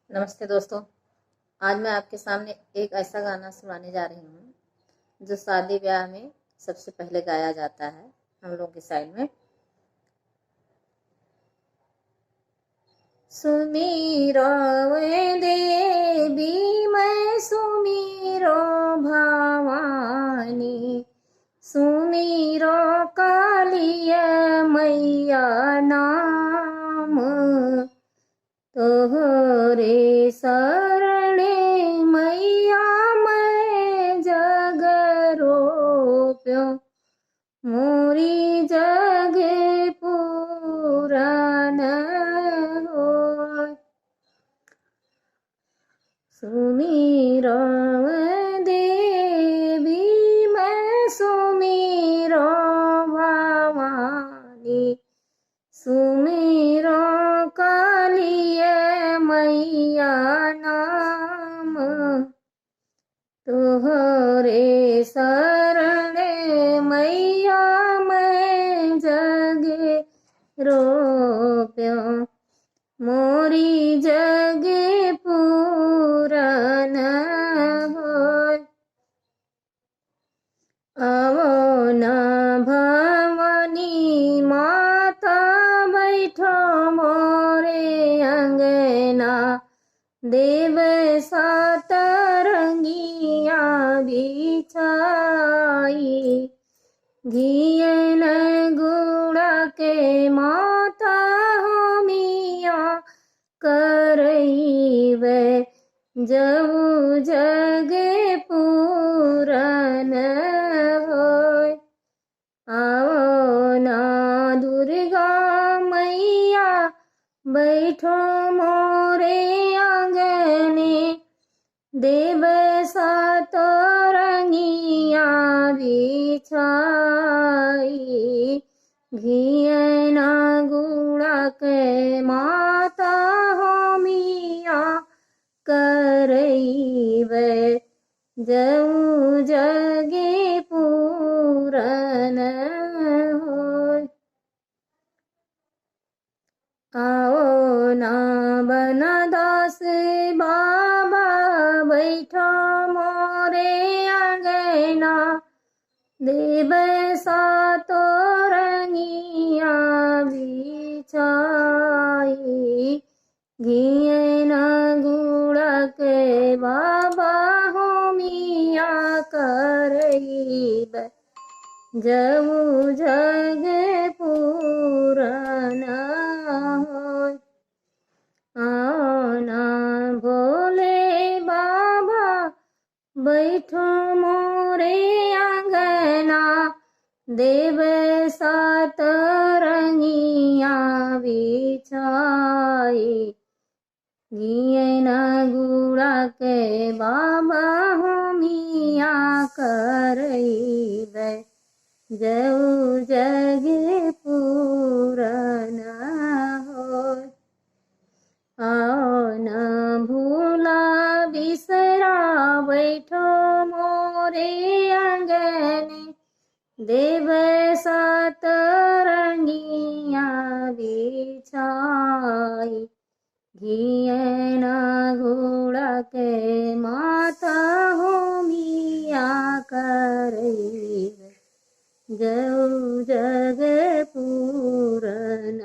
नमस्ते दोस्तों। आज मैं आपके सामने एक ऐसा गाना सुनाने जा रही हूँ जो शादी ब्याह में सबसे पहले गाया जाता है हम लोगों की साइड में। सुमीरो देवी मैं सुमीरो भवानी, सुमीरो कालिय मैया नाम, तोहरे शरणे मैया मैं जग रोप्यो, मोरी जग पूरन होय। सुमीरो देवी मैं सुमीरो भवानी, सुमीरो कालिय मैया नाम, तोहरे शरणे मैया मैं जगे रोप्यो, मोरी जगे पूरन होय। आवो न भवानी माता बैठो मोरे अंगना, देव सातरंगिया बिछाई, घियन गुड़ा के माता होमिया करईवे, जऊ जगे पूरन होय। आओ ना दुर्गा मैया बैठो मोरे आंगने, देव सातरंगिया बिछाई, घियना गुड़ा के माता होमिया करईवे, जऊ जगे पूरन होय। आओ ना बनदास बाबा बैठो मोरे आंगना, देव सातरंगिया बिछाई, घियना गुड़ा के बाबा होमिया करईब, जऊ जग पूरन होय। आओ ना भोले बाबा बैठो मोरे आंगना, देव सातरंगिया बिछाई, घियना गुड़ा के बाबा होमिया करईब, जऊ जग पूरन होय। आओ न भूला बिसरा बैठो मोरे आंगने, देव सातरंगिया बिछाई, घियना गुड़ा के माता होमिया करईब, जऊ जग पूरन